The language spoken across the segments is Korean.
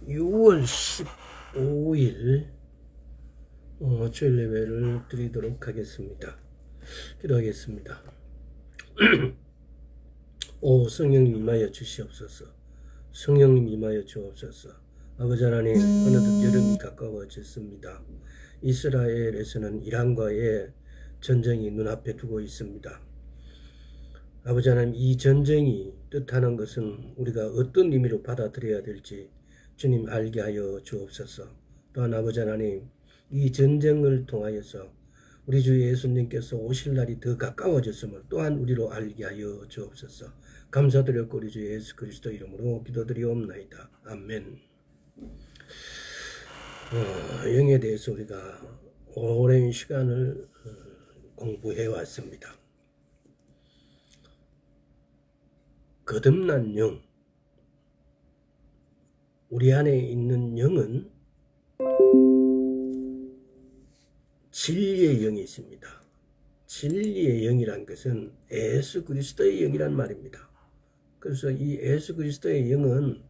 6월 15일 주일 예배를 드리도록 하겠습니다. 기도하겠습니다. 오 성령님 임하여 주시옵소서. 성령님 임하여 주옵소서. 아버지 하나님, 어느덧 여름이 가까워졌습니다. 이스라엘에서는 이란과의 전쟁이 눈앞에 두고 있습니다. 아버지 하나님, 이 전쟁이 뜻하는 것은 우리가 어떤 의미로 받아들여야 될지 주님 알게 하여 주옵소서. 또한 아버지 하나님, 이 전쟁을 통하여서 우리 주 예수님께서 오실 날이 더 가까워졌음을 또한 우리로 알게 하여 주옵소서. 감사드렸고 우리 주 예수 그리스도 이름으로 기도드리옵나이다. 아멘. 영에 대해서 우리가 오랜 시간을 공부해 왔습니다. 거듭난 영, 우리 안에 있는 영은 진리의 영이 있습니다. 진리의 영이란 것은 예수 그리스도의 영이란 말입니다. 그래서 이 예수 그리스도의 영은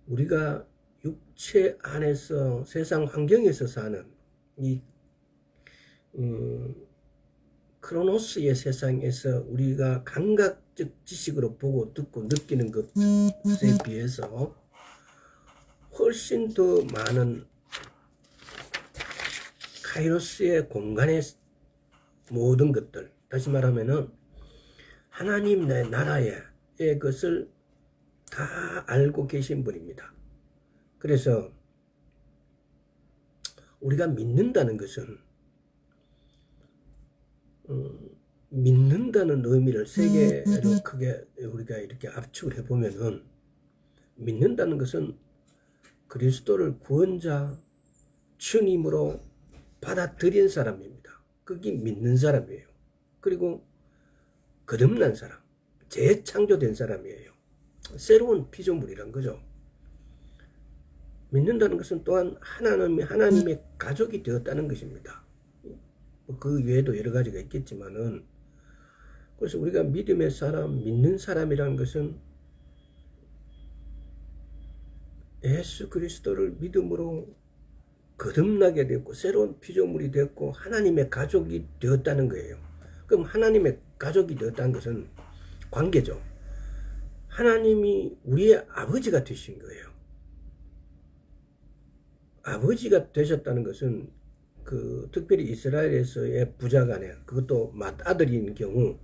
우리가 육체 안에서 세상 환경에서 사는 이 크로노스의 세상에서 우리가 감각적 지식으로 보고 듣고 느끼는 것에 비해서 훨씬 더 많은 카이로스의 공간의 모든 것들, 다시 말하면은 하나님 나라의 것을 다 알고 계신 분입니다. 그래서 우리가 믿는다는 것은 믿는다는 의미를 세 개로 크게 우리가 이렇게 압축을 해보면은, 믿는다는 것은 그리스도를 구원자 주님으로 받아들인 사람입니다. 그게 믿는 사람이에요. 그리고 거듭난 사람, 재창조된 사람이에요. 새로운 피조물이란 거죠. 믿는다는 것은 또한 하나님의 가족이 되었다는 것입니다. 그 외에도 여러 가지가 있겠지만은, 그래서 우리가 믿음의 사람, 믿는 사람이라는 것은 예수 그리스도를 믿음으로 거듭나게 됐고 새로운 피조물이 됐고 하나님의 가족이 되었다는 거예요. 그럼 하나님의 가족이 되었다는 것은 관계죠. 하나님이 우리의 아버지가 되신 거예요. 아버지가 되셨다는 것은 특별히 이스라엘에서의 부자간에, 그것도 맏아들인 경우,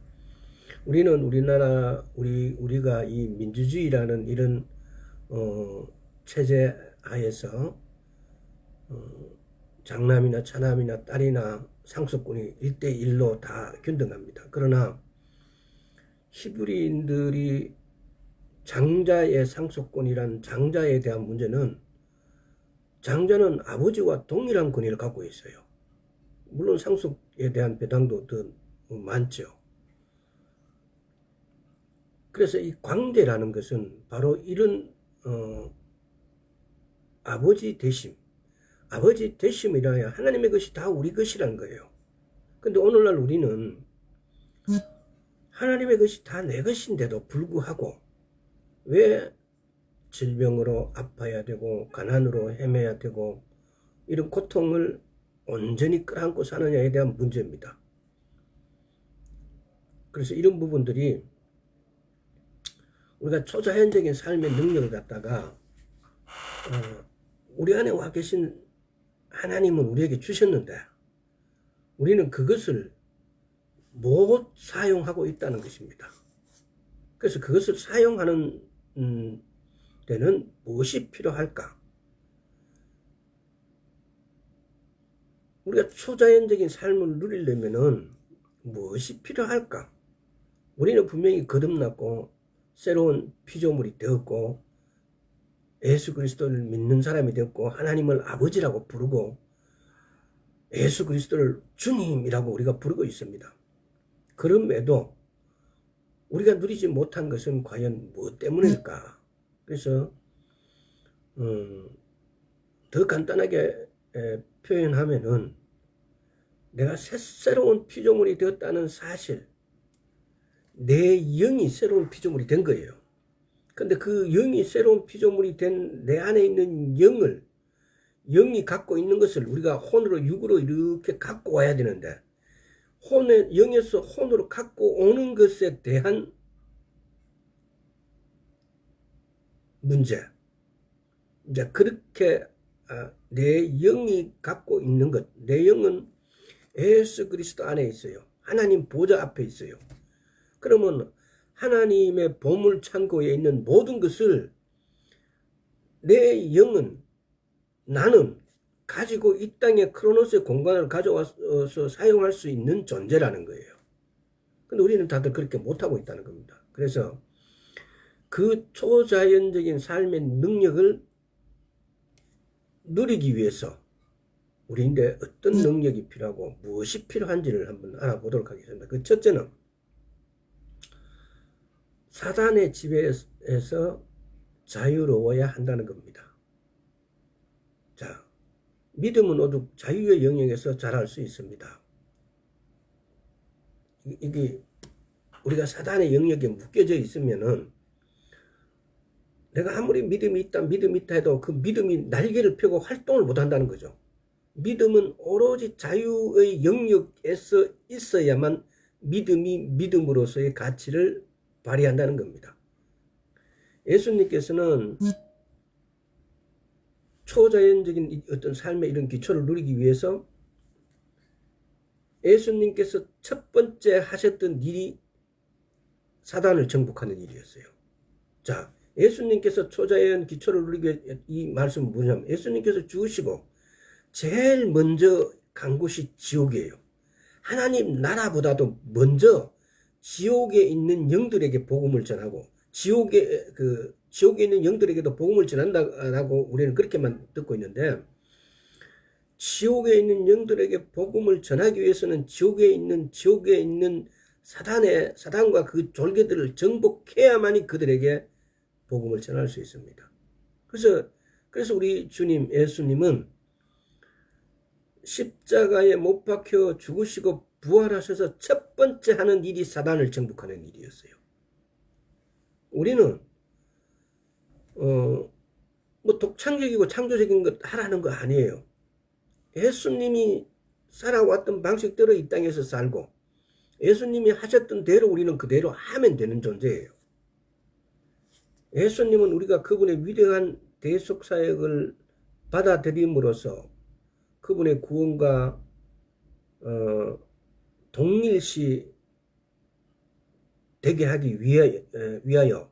우리는 우리가 이 민주주의라는 이런 체제 하에서 장남이나 차남이나 딸이나 상속권이 1대1로 다 균등합니다. 그러나 히브리인들이 장자의 상속권이란 장자에 대한 문제는, 장자는 아버지와 동일한 권위를 갖고 있어요. 물론 상속에 대한 배당도 더 많죠. 그래서 이 관계라는 것은 바로 이런 아버지 되심이라 하나님의 것이 다 우리 것이라는 거예요. 근데 오늘날 우리는 하나님의 것이 다 내 것인데도 불구하고 왜 질병으로 아파야 되고 가난으로 헤매야 되고 이런 고통을 온전히 끌어안고 사느냐에 대한 문제입니다. 그래서 이런 부분들이 우리가 초자연적인 삶의 능력을 갖다가 우리 안에 와 계신 하나님은 우리에게 주셨는데 우리는 그것을 못 사용하고 있다는 것입니다. 그래서 그것을 사용하는 데는 무엇이 필요할까? 우리가 초자연적인 삶을 누리려면은 무엇이 필요할까? 우리는 분명히 거듭났고 새로운 피조물이 되었고 예수 그리스도를 믿는 사람이 되었고 하나님을 아버지라고 부르고 예수 그리스도를 주님이라고 우리가 부르고 있습니다. 그럼에도 우리가 누리지 못한 것은 과연 무엇 때문일까? 그래서 더 간단하게 표현하면은 내가 새로운 피조물이 되었다는 사실, 내 영이 새로운 피조물이 된 거예요. 근데 그 영이 새로운 피조물이 된 내 안에 있는 영이 갖고 있는 것을 우리가 혼으로 육으로 이렇게 갖고 와야 되는데, 영에서 혼으로 갖고 오는 것에 대한 문제. 이제 그렇게 내 영이 갖고 있는 것, 내 영은 예수 그리스도 안에 있어요. 하나님 보좌 앞에 있어요. 그러면 하나님의 보물 창고에 있는 모든 것을 내 영은, 나는 가지고 이 땅의 크로노스의 공간을 가져와서 사용할 수 있는 존재라는 거예요. 근데 우리는 다들 그렇게 못하고 있다는 겁니다. 그래서 그 초자연적인 삶의 능력을 누리기 위해서 우리인데 어떤 능력이 필요하고 무엇이 필요한지를 한번 알아보도록 하겠습니다. 그 첫째는 사단의 지배에서 자유로워야 한다는 겁니다. 자, 믿음은 오직 자유의 영역에서 자랄 수 있습니다. 이게 우리가 사단의 영역에 묶여져 있으면은 내가 아무리 믿음이 있다 해도 그 믿음이 날개를 펴고 활동을 못 한다는 거죠. 믿음은 오로지 자유의 영역에서 있어야만 믿음이 믿음으로서의 가치를 발휘한다는 겁니다. 예수님께서는 초자연적인 어떤 삶의 이런 기초를 누리기 위해서 예수님께서 첫 번째 하셨던 일이 사단을 정복하는 일이었어요. 자, 예수님께서 초자연 기초를 누리기 위해 이 말씀은 뭐냐면 예수님께서 죽으시고 제일 먼저 간 곳이 지옥이에요. 하나님 나라보다도 먼저 지옥에 있는 영들에게 복음을 전하고 지옥에 있는 영들에게도 복음을 전한다라고 우리는 그렇게만 듣고 있는데, 지옥에 있는 영들에게 복음을 전하기 위해서는 지옥에 있는 사단과 그 졸개들을 정복해야만이 그들에게 복음을 전할 수 있습니다. 그래서 우리 주님 예수님은 십자가에 못 박혀 죽으시고 부활하셔서 첫 번째 하는 일이 사단을 정복하는 일이었어요. 우리는 뭐 독창적이고 창조적인 것 하라는 거 아니에요. 예수님이 살아왔던 방식대로 이 땅에서 살고 예수님이 하셨던 대로 우리는 그대로 하면 되는 존재예요. 예수님은 우리가 그분의 위대한 대속 사역을 받아들임으로써 그분의 구원과 동일시 되게 하기 위하여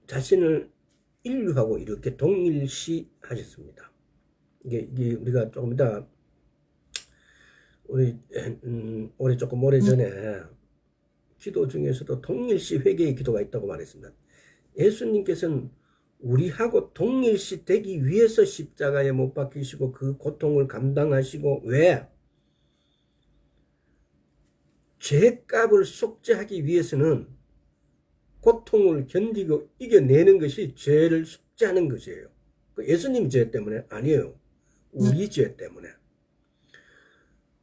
자신을 인류하고 이렇게 동일시 하셨습니다. 이게 우리가 조금 이따 올해 조금 오래전에 기도 중에서도 동일시 회개의 기도가 있다고 말했습니다. 예수님께서는 우리하고 동일시 되기 위해서 십자가에 못 박히시고 그 고통을 감당하시고, 왜? 죄값을 속죄하기 위해서는 고통을 견디고 이겨내는 것이 죄를 속죄하는 것이에요. 예수님 죄 때문에 아니에요. 우리 죄 때문에.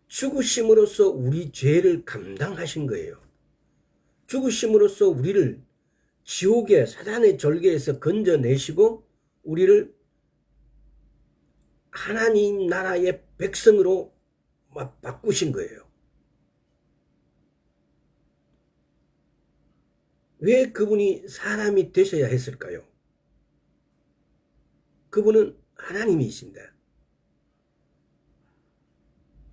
죽으심으로써 우리 죄를 감당하신 거예요. 죽으심으로써 우리를 지옥의 사단의 졸개에서 건져내시고 우리를 하나님 나라의 백성으로 바꾸신 거예요. 왜 그분이 사람이 되셔야 했을까요? 그분은 하나님이신데,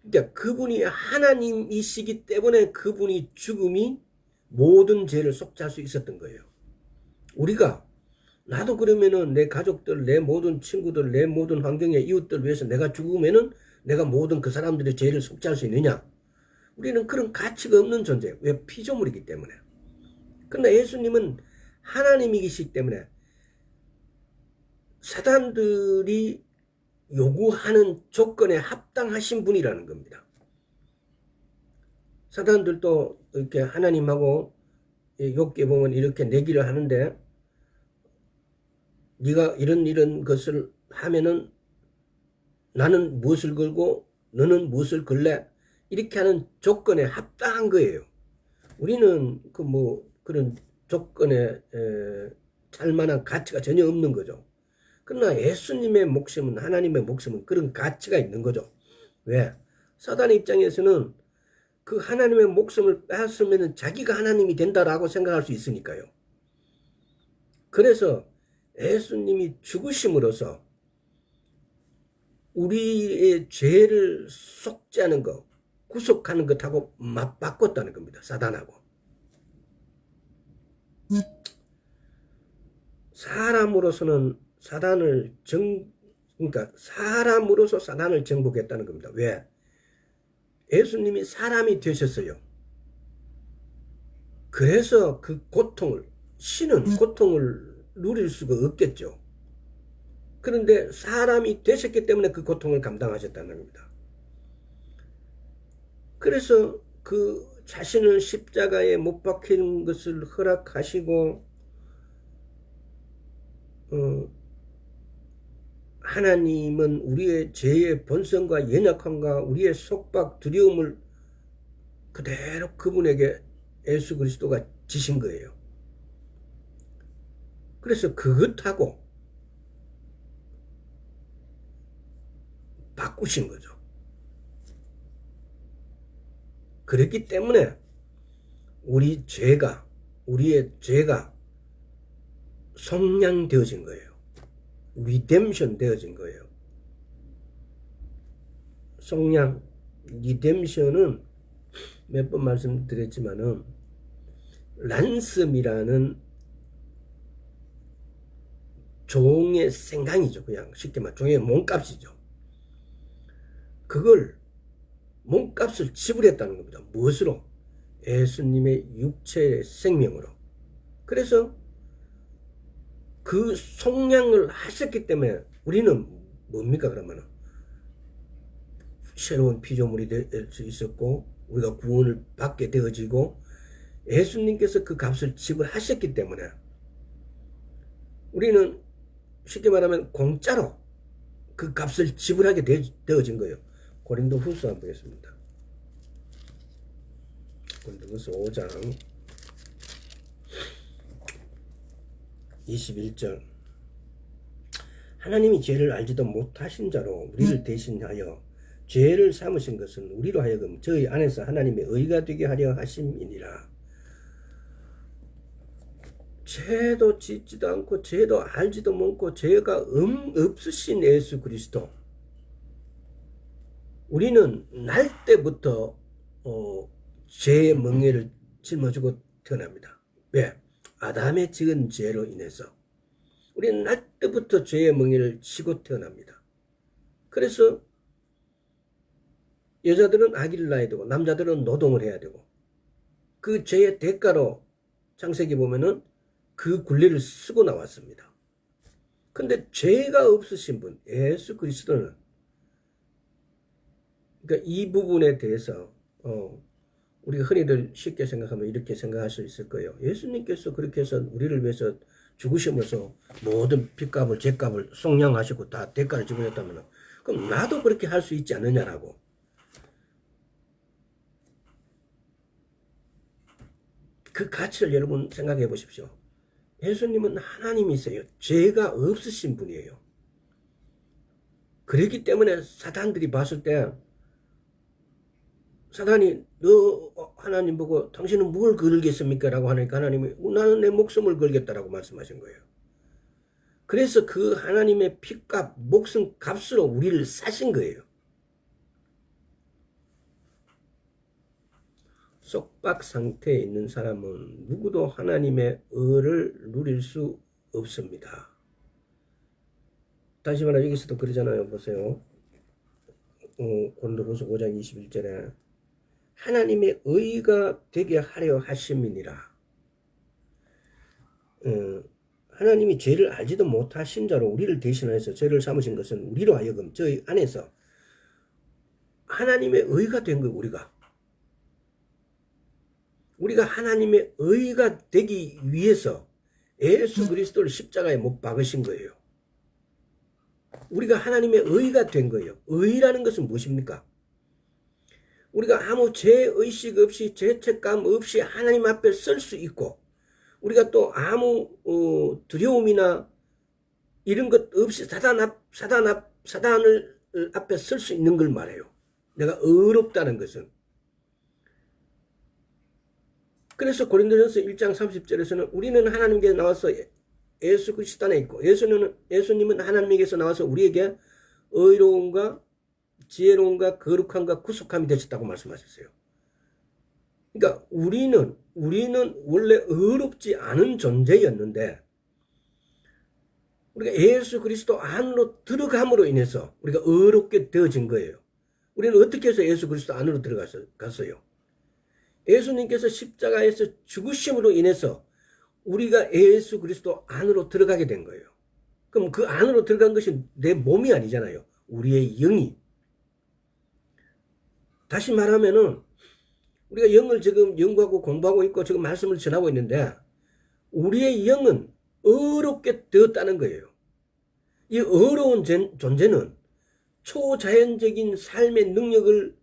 그러니까 그분이 하나님이시기 때문에 그분이 죽음이 모든 죄를 속죄할 수 있었던 거예요. 우리가, 나도 그러면은 내 가족들, 내 모든 친구들, 내 모든 환경의 이웃들 위해서 내가 죽으면은 내가 모든 그 사람들의 죄를 속죄할 수 있느냐? 우리는 그런 가치가 없는 존재예요. 왜? 피조물이기 때문에. 그러나 예수님은 하나님이시기 때문에 사단들이 요구하는 조건에 합당하신 분이라는 겁니다. 사단들도 이렇게 하나님하고 욥기에 보면 이렇게 내기를 하는데, 네가 이런 것을 하면은 나는 무엇을 걸고 너는 무엇을 걸래? 이렇게 하는 조건에 합당한 거예요. 우리는 그런 조건에 찰만한 가치가 전혀 없는 거죠. 그러나 예수님의 목숨은, 하나님의 목숨은 그런 가치가 있는 거죠. 왜? 사단의 입장에서는 그 하나님의 목숨을 뺏으면 자기가 하나님이 된다라고 생각할 수 있으니까요. 그래서 예수님이 죽으심으로써 우리의 죄를 속죄하는 것, 구속하는 것하고 맞바꿨다는 겁니다. 사단하고. 사람으로서는 그러니까 사람으로서 사단을 정복했다는 겁니다. 왜? 예수님이 사람이 되셨어요. 그래서 그 고통을, 신은 고통을 누릴 수가 없겠죠. 그런데 사람이 되셨기 때문에 그 고통을 감당하셨다는 겁니다. 그래서 그 자신을 십자가에 못 박히는 것을 허락하시고 하나님은 우리의 죄의 본성과 연약함과 우리의 속박, 두려움을 그대로 그분에게 예수 그리스도가 지신 거예요. 그래서 그것하고 바꾸신 거죠. 그렇기 때문에 우리의 죄가 속량되어진 거예요. 리뎀션 되어진 거예요. 속량, 리뎀션은 몇 번 말씀드렸지만은 란섬이라는 종의 생강이죠. 그냥 쉽게 말해 종의 몸값이죠. 그걸 몸값을 지불했다는 겁니다. 무엇으로? 예수님의 육체의 생명으로. 그래서 그 속량을 하셨기 때문에 우리는 뭡니까 그러면? 새로운 피조물이 될 수 있었고 우리가 구원을 받게 되어지고 예수님께서 그 값을 지불하셨기 때문에 우리는 쉽게 말하면 공짜로 그 값을 지불하게 되어진 거예요. 고린도후서 한번 보겠습니다. 고린도후서 5장 21절. 하나님이 죄를 알지도 못하신 자로 우리를 대신하여 죄를 삼으신 것은 우리로 하여금 저희 안에서 하나님의 의가 되게 하려 하심이니라. 죄도 짓지도 않고 죄도 알지도 못고 죄가 없으신 예수 그리스도. 우리는 날 때부터 죄의 멍에를 짊어지고 태어납니다. 왜? 아담의 지은 죄로 인해서 우리는 날 때부터 죄의 멍에를 지고 태어납니다. 그래서 여자들은 아기를 낳아야 되고 남자들은 노동을 해야 되고 그 죄의 대가로 창세기 보면은 그 굴레를 쓰고 나왔습니다. 근데 죄가 없으신 분 예수 그리스도는 그러니까 이 부분에 대해서 우리가 흔히들 쉽게 생각하면 이렇게 생각할 수 있을 거예요. 예수님께서 그렇게 해서 우리를 위해서 죽으시면서 모든 핏값을 죄값을 속량하시고 다 대가를 지불했다면 그럼 나도 그렇게 할 수 있지 않느냐라고. 그 가치를 여러분 생각해 보십시오. 예수님은 하나님이세요. 죄가 없으신 분이에요. 그렇기 때문에 사단들이 봤을 때 사단이 너 하나님 보고 당신은 뭘 걸겠습니까? 라고 하니까 하나님이 나는 내 목숨을 걸겠다라고 말씀하신 거예요. 그래서 그 하나님의 피값, 목숨 값으로 우리를 사신 거예요. 속박 상태에 있는 사람은 누구도 하나님의 의를 누릴 수 없습니다. 다시 말해 여기서도 그러잖아요. 보세요. 고린도후서 5장 21절에 하나님의 의가 되게 하려 하심이니라. 하나님이 죄를 알지도 못하신 자로 우리를 대신해서 죄를 삼으신 것은 우리로 하여금 저희 안에서 하나님의 의가 된 거예요. 우리가 하나님의 의가 되기 위해서 예수 그리스도를 십자가에 못 박으신 거예요. 우리가 하나님의 의가 된 거예요. 의라는 것은 무엇입니까? 우리가 아무 죄의식 없이 죄책감 없이 하나님 앞에 설 수 있고 우리가 또 아무 두려움이나 이런 것 없이 사단을 앞에 설 수 있는 걸 말해요. 내가 의롭다는 것은. 그래서 고린도전서 1장 30절에서는 우리는 하나님께 나와서 예수 그리스도 안에 있고 예수님은 하나님에게서 나와서 우리에게 의로움과 지혜로움과 거룩함과 구속함이 되셨다고 말씀하셨어요. 그러니까 우리는 원래 의롭지 않은 존재였는데 우리가 예수 그리스도 안으로 들어감으로 인해서 우리가 의롭게 되어진 거예요. 우리는 어떻게 해서 예수 그리스도 안으로 들어갔어요? 예수님께서 십자가에서 죽으심으로 인해서 우리가 예수 그리스도 안으로 들어가게 된 거예요. 그럼 그 안으로 들어간 것이 내 몸이 아니잖아요. 우리의 영이. 다시 말하면은 우리가 영을 지금 연구하고 공부하고 있고 지금 말씀을 전하고 있는데 우리의 영은 의롭게 되었다는 거예요. 이 의로운 존재는 초자연적인 삶의 능력을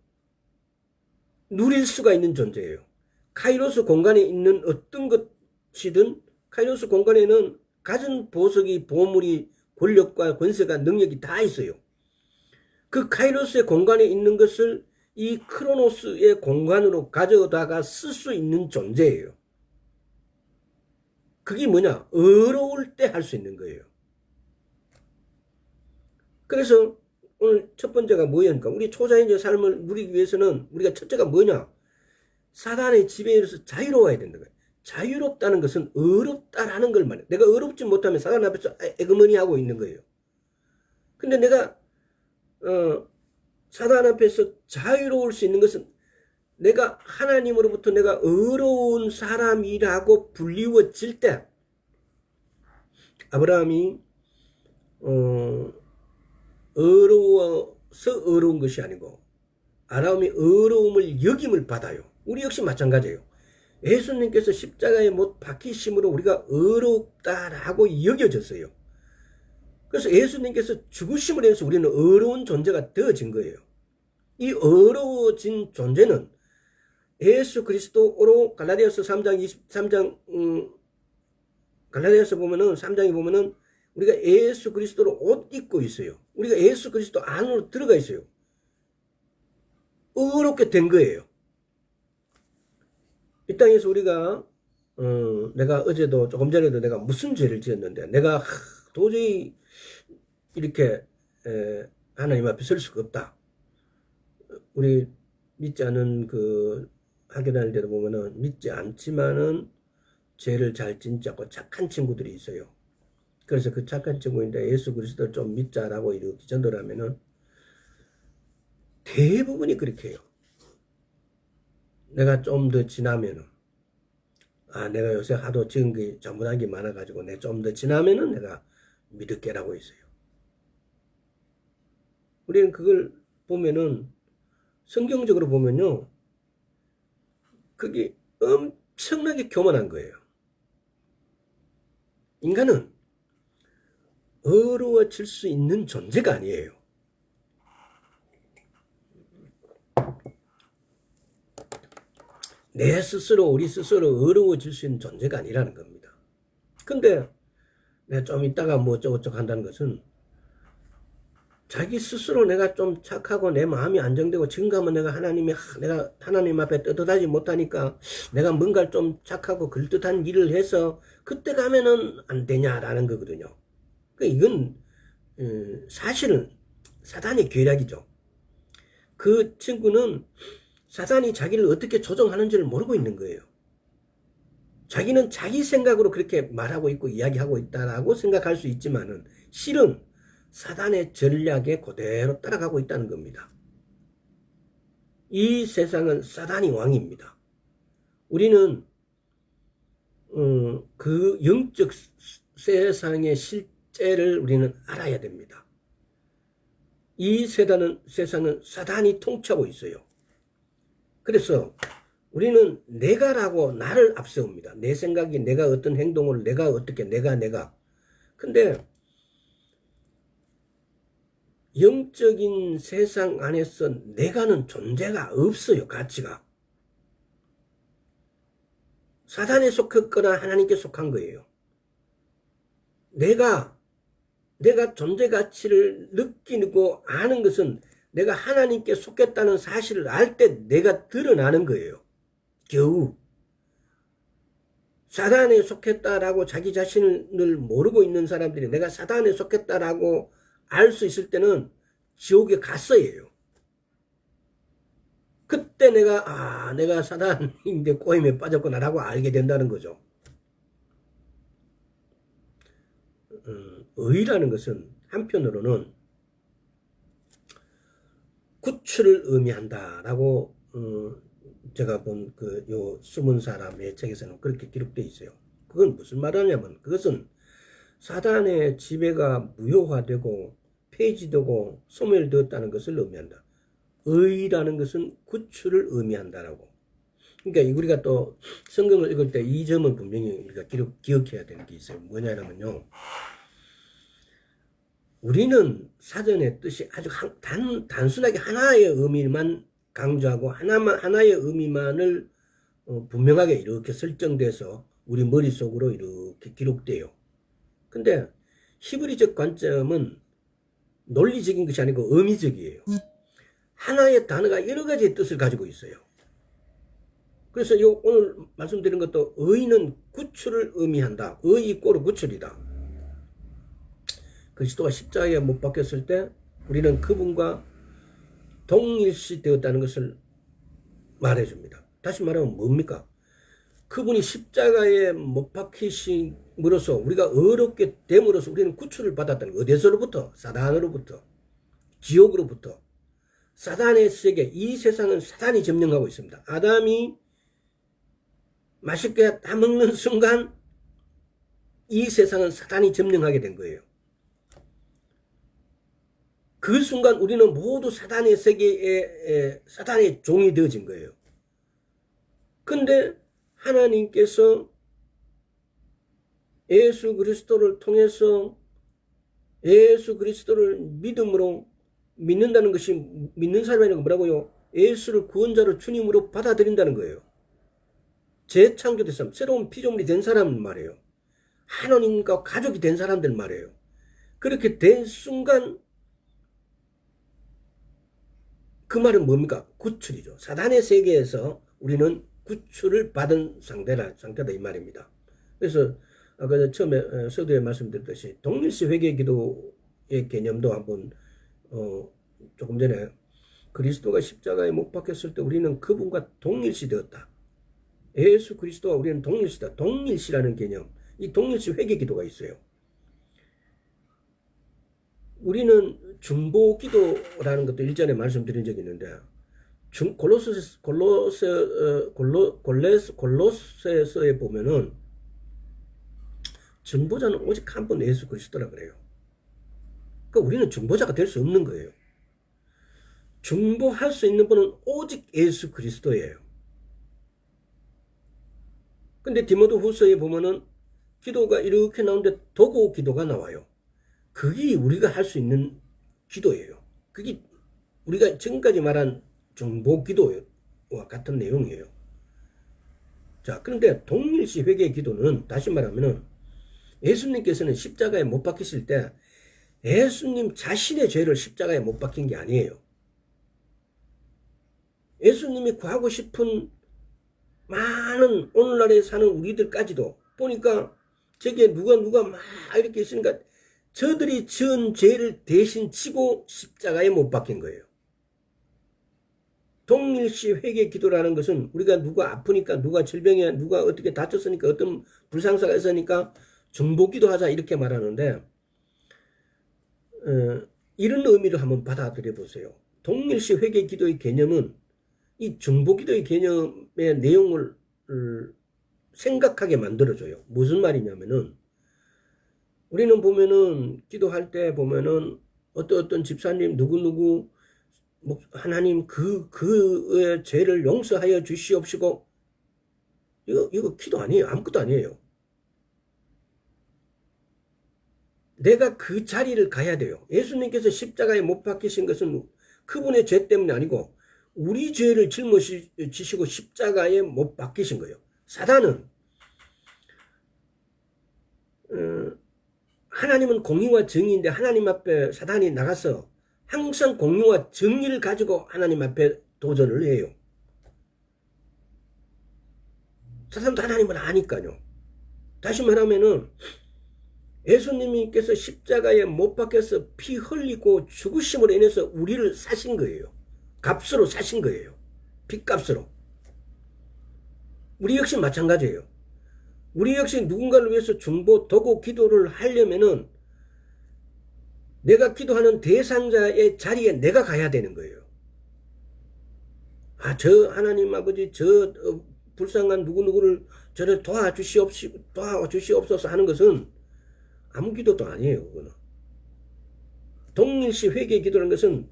누릴 수가 있는 존재예요. 카이로스 공간에 있는 어떤 것이든 카이로스 공간에는 가진 보석이 보물이 권력과 권세가 능력이 다 있어요. 그 카이로스의 공간에 있는 것을 이 크로노스의 공간으로 가져다가 쓸 수 있는 존재예요. 그게 뭐냐? 의로울 때 할 수 있는 거예요. 그래서 오늘 첫 번째가 뭐였니까? 우리 초자연적 삶을 누리기 위해서는 우리가 첫째가 뭐냐? 사단의 지배에서 자유로워야 된다. 자유롭다는 것은 의롭다라는 걸 말해요. 내가 의롭지 못하면 사단 앞에서 에그머니 하고 있는 거예요. 근데 내가 사단 앞에서 자유로울 수 있는 것은 내가 하나님으로부터 내가 의로운 사람이라고 불리워질 때 아브라함이 의로워서 의로운 것이 아니고 아브라함이 의로움을 여김을 받아요. 우리 역시 마찬가지예요. 예수님께서 십자가에 못 박히심으로 우리가 의롭다라고 여겨졌어요. 그래서 예수님께서 죽으심으로 해서 우리는 의로운 존재가 되어진 거예요. 이 의로워진 존재는 예수 그리스도로 갈라디아서 3장 23장 갈라디아서 보면은 3장에 보면은 우리가 예수 그리스도로 옷 입고 있어요. 우리가 예수 그리스도 안으로 들어가 있어요. 의롭게 된 거예요. 이 땅에서 우리가 내가 어제도 조금 전에도 내가 무슨 죄를 지었는데 내가 도저히 이렇게 하나님 앞에 설 수가 없다. 우리 믿지 않은 그 학교 다닐 때도 보면은 믿지 않지만은 죄를 잘 짓고 착한 친구들이 있어요. 그래서 그 착한 친구인데 예수 그리스도를 좀 믿자라고 이렇게 전도를 하면은 대부분이 그렇게 해요. 내가 좀 더 지나면은 내가 요새 하도 지은 게 잘못한 게 많아가지고 내가 좀 더 지나면은 내가 믿을게라고 있어요. 우리는 그걸 보면은 성경적으로 보면요 그게 엄청나게 교만한 거예요. 인간은 의로워질 수 있는 존재가 아니에요. 내 스스로 우리 스스로 의로워질 수 있는 존재가 아니라는 겁니다. 근데 내가 좀 있다가 뭐 어쩌고저쩌고 한다는 것은 자기 스스로 내가 좀 착하고 내 마음이 안정되고 지금 가면 내가 하나님 앞에 떳떳하지 못하니까 내가 뭔가 좀 착하고 그럴듯한 일을 해서 그때 가면은 안 되냐라는 거거든요. 이건 사실은 사단의 계략이죠. 그 친구는 사단이 자기를 어떻게 조종하는지를 모르고 있는 거예요. 자기는 자기 생각으로 그렇게 말하고 있고 이야기하고 있다라고 생각할 수 있지만은 실은 사단의 전략에 그대로 따라가고 있다는 겁니다. 이 세상은 사단이 왕입니다. 우리는 그 영적 세상의 실제를 우리는 알아야 됩니다. 이 세상은 사단이 통치하고 있어요. 그래서 우리는 내가라고 나를 앞세웁니다. 내 생각이 내가 어떤 행동을 내가 어떻게 내가 근데 영적인 세상 안에서 내가는 존재가 없어요. 가치가. 사단에 속했거나 하나님께 속한 거예요. 내가 존재 가치를 느끼고 아는 것은 내가 하나님께 속했다는 사실을 알 때 내가 드러나는 거예요. 겨우. 사단에 속했다라고 자기 자신을 모르고 있는 사람들이 내가 사단에 속했다라고 알 수 있을 때는 지옥에 갔어요. 그때 내가 사단인데 꼬임에 빠졌구나라고 알게 된다는 거죠. 의라는 것은 한편으로는 구출을 의미한다라고 제가 본 요 숨은 사람의 책에서는 그렇게 기록되어 있어요. 그건 무슨 말하냐면 그것은 사단의 지배가 무효화되고 폐지되고 소멸되었다는 것을 의미한다. 의라는 것은 구출을 의미한다라고. 그러니까 우리가 또 성경을 읽을 때 이 점을 분명히 우리가 기억해야 되는 게 있어요. 뭐냐면요. 우리는 사전의 뜻이 아주 단순하게 하나의 의미만 강조하고 하나의 의미만을 분명하게 이렇게 설정돼서 우리 머릿속으로 이렇게 기록돼요. 근데 히브리적 관점은 논리적인 것이 아니고 의미적이에요. 하나의 단어가 여러 가지의 뜻을 가지고 있어요. 그래서 오늘 말씀드린 것도 의는 구출을 의미한다. 의 이꼬르 구출이다. 그리스도가 십자가에 못 박혔을 때 우리는 그분과 동일시 되었다는 것을 말해줍니다. 다시 말하면 뭡니까? 그분이 십자가에 못 박히심으로써 우리가 어렵게 됨으로써 우리는 구출을 받았다는 거. 어디서로부터? 사단으로부터, 지옥으로부터. 사단의 세계, 이 세상은 사단이 점령하고 있습니다. 아담이 맛있게 다 먹는 순간 이 세상은 사단이 점령하게 된 거예요. 그 순간 우리는 모두 사단의 세계에 사단의 종이 되어진 거예요. 근데 하나님께서 예수 그리스도를 통해서 예수 그리스도를 믿음으로 믿는다는 것이 믿는 사람이라는 건 뭐라고요? 예수를 구원자로 주님으로 받아들인다는 거예요. 재창조된 사람, 새로운 피조물이 된 사람 말이에요. 하나님과 가족이 된 사람들 말이에요. 그렇게 된 순간 그 말은 뭡니까? 구출이죠. 사단의 세계에서 우리는 구출을 받은 상태다 이 말입니다. 그래서 아까 처음에 서두에 말씀드렸듯이 동일시 회개 기도의 개념도 한번 조금 전에 그리스도가 십자가에 못 박혔을 때 우리는 그분과 동일시 되었다. 예수 그리스도와 우리는 동일시다. 동일시라는 개념, 이 동일시 회개 기도가 있어요. 우리는 중보 기도라는 것도 일전에 말씀드린 적이 있는데 골로새서에 보면은 중보자는 오직 한 분 예수 그리스도라 그래요. 그러니까 우리는 중보자가 될 수 없는 거예요. 중보할 수 있는 분은 오직 예수 그리스도예요. 근데 디모데후서에 보면은 기도가 이렇게 나오는데 도구 기도가 나와요. 그게 우리가 할 수 있는 기도예요. 그게 우리가 지금까지 말한 중보 기도와 같은 내용이에요. 자, 그런데 동일시 회개 기도는 다시 말하면은 예수님께서는 십자가에 못 박히실 때 예수님 자신의 죄를 십자가에 못 박힌 게 아니에요. 예수님이 구하고 싶은 많은 오늘날에 사는 우리들까지도 보니까 저게 누가 막 이렇게 있으니까 저들이 지은 죄를 대신 치고 십자가에 못 박힌 거예요. 동일시 회개 기도라는 것은 우리가 누가 아프니까 누가 질병에 누가 어떻게 다쳤으니까 어떤 불상사가 있으니까 중보 기도하자 이렇게 말하는데 이런 의미를 한번 받아들여 보세요. 동일시 회개 기도의 개념은 이 중보 기도의 개념의 내용을 생각하게 만들어줘요. 무슨 말이냐면은 우리는 보면은 기도할 때 보면은 어떤 집사님 누구누구 하나님 그의 죄를 용서하여 주시옵시고 이거 기도 아니에요. 아무것도 아니에요. 내가 그 자리를 가야 돼요. 예수님께서 십자가에 못 박히신 것은 그분의 죄 때문이 아니고 우리 죄를 짊어지시고 십자가에 못 박히신 거예요. 사단은 하나님은 공의와 정의인데 하나님 앞에 사단이 나가서 항상 공의와 정의를 가지고 하나님 앞에 도전을 해요. 사단도 하나님을 아니까요. 다시 말하면은 예수님께서 십자가에 못 박혀서 피 흘리고 죽으심으로 인해서 우리를 사신 거예요. 값으로 사신 거예요. 핏값으로. 우리 역시 마찬가지예요. 우리 역시 누군가를 위해서 중보, 도구, 기도를 하려면은 내가 기도하는 대상자의 자리에 내가 가야 되는 거예요. 아, 저 하나님 아버지, 불쌍한 누구누구를 저를 도와주시옵소서 하는 것은 아무 기도도 아니에요. 그거는. 동일시 회개 기도라는 것은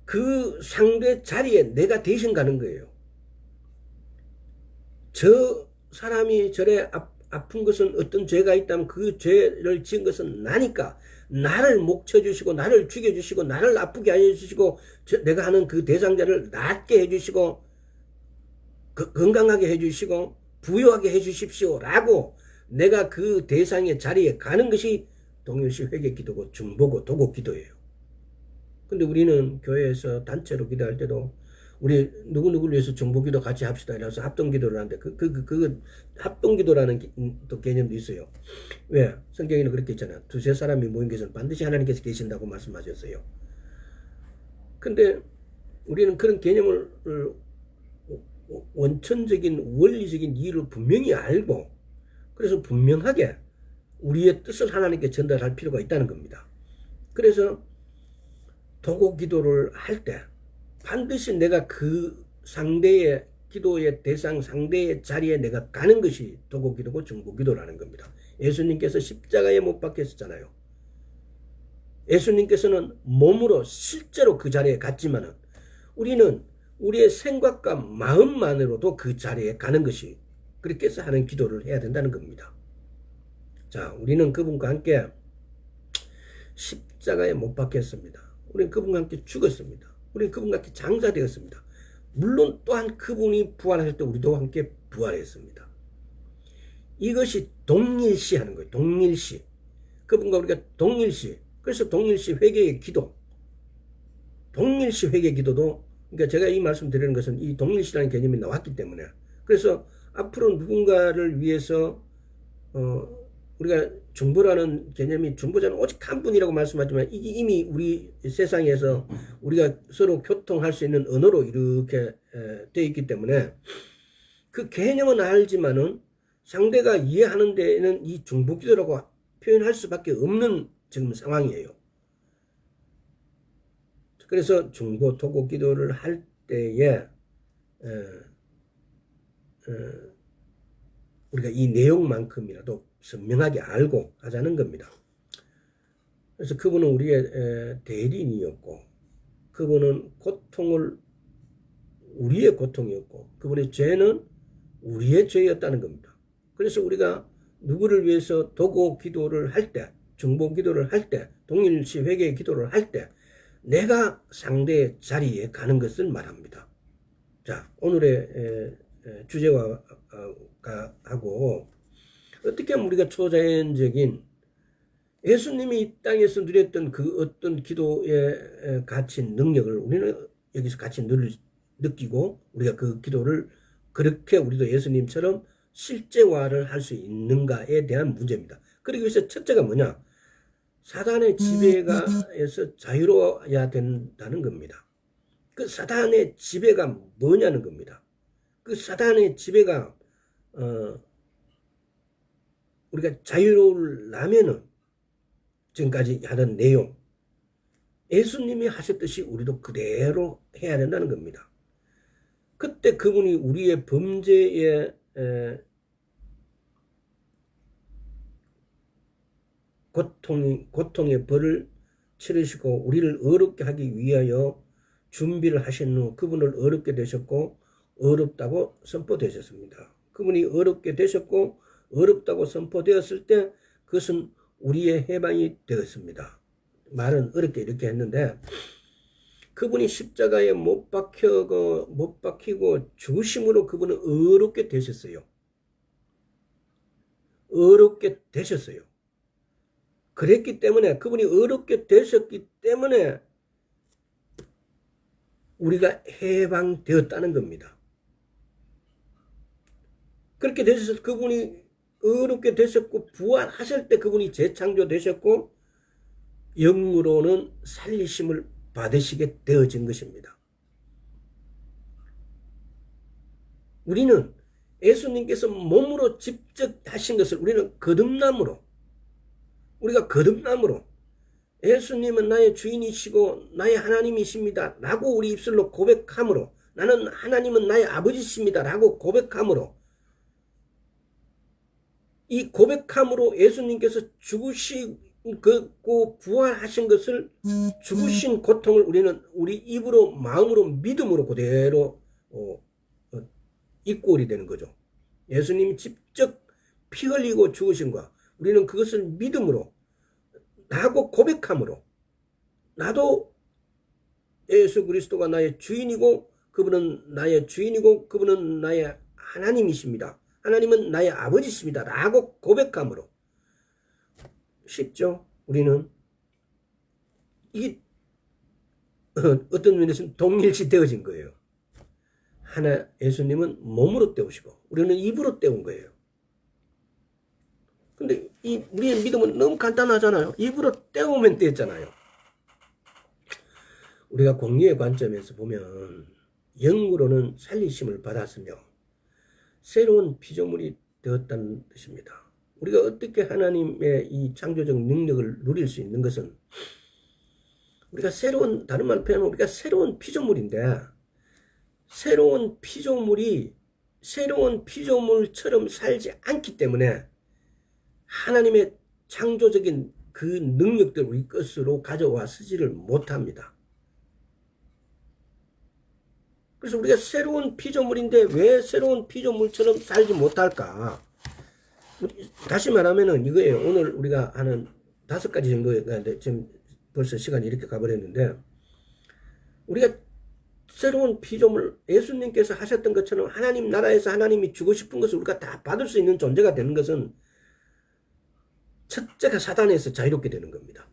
그 상대 자리에 내가 대신 가는 거예요. 저 사람이 저래 아픈 것은 어떤 죄가 있다면 그 죄를 지은 것은 나니까 나를 목쳐주시고 나를 죽여주시고 나를 아프게 해주시고 내가 하는 그 대상자를 낫게 해주시고 건강하게 해주시고 부유하게 해주십시오 라고 내가 그 대상의 자리에 가는 것이 동일시 회개 기도고 중보고 도고 기도예요. 근데 우리는 교회에서 단체로 기도할 때도 우리 누구누구를 위해서 중보기도 같이 합시다 이래서 합동기도를 하는데 그 합동기도라는 또 개념도 있어요. 왜? 성경에는 그렇게 있잖아요. 두세 사람이 모인 것은 반드시 하나님께서 계신다고 말씀하셨어요. 근데 우리는 그런 개념을 원천적인 원리적인 이유를 분명히 알고 그래서 분명하게 우리의 뜻을 하나님께 전달할 필요가 있다는 겁니다. 그래서 도고 기도를 할 때 반드시 내가 그 상대의 기도의 대상 상대의 자리에 내가 가는 것이 도고 기도고 중보 기도라는 겁니다. 예수님께서 십자가에 못 박혔었잖아요. 예수님께서는 몸으로 실제로 그 자리에 갔지만은 우리는 우리의 생각과 마음만으로도 그 자리에 가는 것이 그렇게 해서 하는 기도를 해야 된다는 겁니다. 자, 우리는 그분과 함께 십자가에 못 박혔습니다. 우리는 그분과 함께 죽었습니다. 우리는 그분과 함께 장사되었습니다. 물론 또한 그분이 부활하실 때 우리도 함께 부활했습니다. 이것이 동일시 하는 거예요. 동일시. 그분과 우리가 동일시. 그래서 동일시 회개의 기도. 동일시 회개 기도도 그러니까 제가 이 말씀 드리는 것은 이 동일시라는 개념이 나왔기 때문에 그래서 앞으로 누군가를 위해서 우리가 중보라는 개념이 중보자는 오직 한 분이라고 말씀하지만 이게 이미 우리 세상에서 우리가 서로 교통할 수 있는 언어로 이렇게 되어 있기 때문에 그 개념은 알지만은 상대가 이해하는 데에는 이 중보기도라고 표현할 수밖에 없는 지금 상황이에요. 그래서 중보 도고 기도를 할 때에 우리가 이 내용만큼이라도 선명하게 알고 하자는 겁니다. 그래서 그분은 우리의 대리인이었고 그분은 고통을 우리의 고통이었고 그분의 죄는 우리의 죄였다는 겁니다. 그래서 우리가 누구를 위해서 도고 기도를 할 때 중보 기도를 할 때 동일시 회개 기도를 할 때 내가 상대의 자리에 가는 것을 말합니다. 자, 오늘의 주제와 하고 어떻게 하면 우리가 초자연적인 예수님이 이 땅에서 누렸던 그 어떤 기도의 가치 능력을 우리는 여기서 같이 느끼고 우리가 그 기도를 그렇게 우리도 예수님처럼 실제화를 할 수 있는가에 대한 문제입니다. 그러기 위해서 첫째가 뭐냐? 사단의 지배가에서 자유로워야 된다는 겁니다. 그 사단의 지배가 뭐냐는 겁니다. 그 사단의 지배가 우리가 자유로우려면은 지금까지 하던 내용 예수님이 하셨듯이 우리도 그대로 해야 된다는 겁니다. 그때 그분이 우리의 범죄의 고통의 벌을 치르시고 우리를 어렵게 하기 위하여 준비를 하신 후 그분을 어렵게 되셨고 어렵다고 선포되셨습니다. 그분이 어렵게 되셨고 어렵다고 선포되었을 때 그것은 우리의 해방이 되었습니다. 말은 어렵게 이렇게 했는데 그분이 십자가에 못 박히고 죽으심으로 그분은 어렵게 되셨어요. 어렵게 되셨어요. 그랬기 때문에 그분이 어렵게 되셨기 때문에 우리가 해방되었다는 겁니다. 그렇게 되셔서 그분이 어렵게 되셨고 부활하실 때 그분이 재창조되셨고 영으로는 살리심을 받으시게 되어진 것입니다. 우리는 예수님께서 몸으로 직접 하신 것을 우리는 거듭남으로 우리가 거듭남으로 예수님은 나의 주인이시고 나의 하나님이십니다 라고 우리 입술로 고백함으로 나는 하나님은 나의 아버지십니다 라고 고백함으로 이 고백함으로 예수님께서 죽으시고 부활하신 것을 죽으신 고통을 우리는 우리 입으로 마음으로 믿음으로 그대로 입고 오게 되는 거죠. 예수님이 직접 피 흘리고 죽으신 거 우리는 그것을 믿음으로 나하고 고백함으로 나도 예수 그리스도가 나의 주인이고 그분은 나의 주인이고 그분은 나의 하나님이십니다. 하나님은 나의 아버지십니다. 라고 고백함으로 쉽죠? 우리는 이게 어떤 면에서는 동일시 되어진 거예요. 예수님은 몸으로 때우시고 우리는 입으로 때운 거예요. 근데 우리의 믿음은 너무 간단하잖아요. 입으로 때우면 됐잖아요. 우리가 공리의 관점에서 보면 영으로는 살리심을 받았으며 새로운 피조물이 되었다는 뜻입니다. 우리가 어떻게 하나님의 이 창조적 능력을 누릴 수 있는 것은 우리가 다른 말로 표현하면 우리가 새로운 피조물인데 새로운 피조물처럼 살지 않기 때문에 하나님의 창조적인 그 능력들을 우리 것으로 가져와 쓰지를 못합니다. 그래서 우리가 새로운 피조물인데 왜 새로운 피조물처럼 살지 못할까? 다시 말하면은 이거예요. 오늘 우리가 하는 5가지 정도가 지금 벌써 시간이 이렇게 가버렸는데 우리가 새로운 피조물 예수님께서 하셨던 것처럼 하나님 나라에서 하나님이 주고 싶은 것을 우리가 다 받을 수 있는 존재가 되는 것은 첫째가 사단에서 자유롭게 되는 겁니다.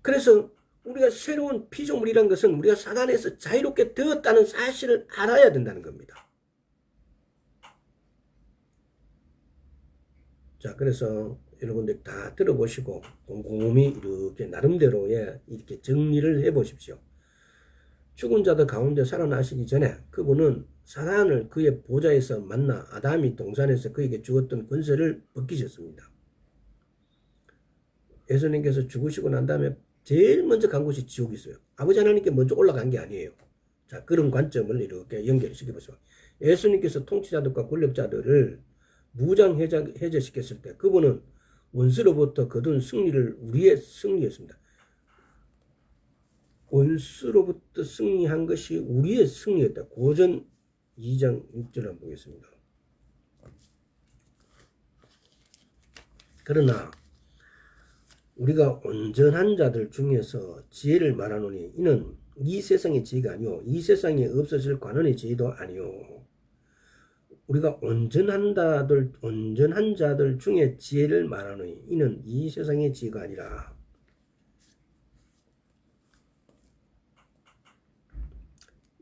그래서 우리가 새로운 피조물이란 것은 우리가 사단에서 자유롭게 되었다는 사실을 알아야 된다는 겁니다. 자, 그래서 여러분들 다 들어보시고 곰곰이 이렇게 나름대로의 이렇게 정리를 해보십시오. 죽은 자들 가운데 살아나시기 전에 그분은 사단을 그의 보좌에서 만나 아담이 동산에서 그에게 주었던 권세를 벗기셨습니다. 예수님께서 죽으시고 난 다음에 제일 먼저 간 곳이 지옥이 있어요. 아버지 하나님께 먼저 올라간 게 아니에요. 자, 그런 관점을 이렇게 연결시켜보세요. 예수님께서 통치자들과 권력자들을 무장 해제시켰을 때 그분은 원수로부터 거둔 승리를 우리의 승리였습니다. 원수로부터 승리한 것이 우리의 승리였다. 고전 2장 6절 한번 보겠습니다. 그러나 우리가 온전한 자들 중에서 지혜를 말하노니 이는 이 세상의 지혜가 아니요 이 세상에 없어질 관원의 지혜도 아니요 우리가 온전한 자들 중에 지혜를 말하노니 이는 이 세상의 지혜가 아니라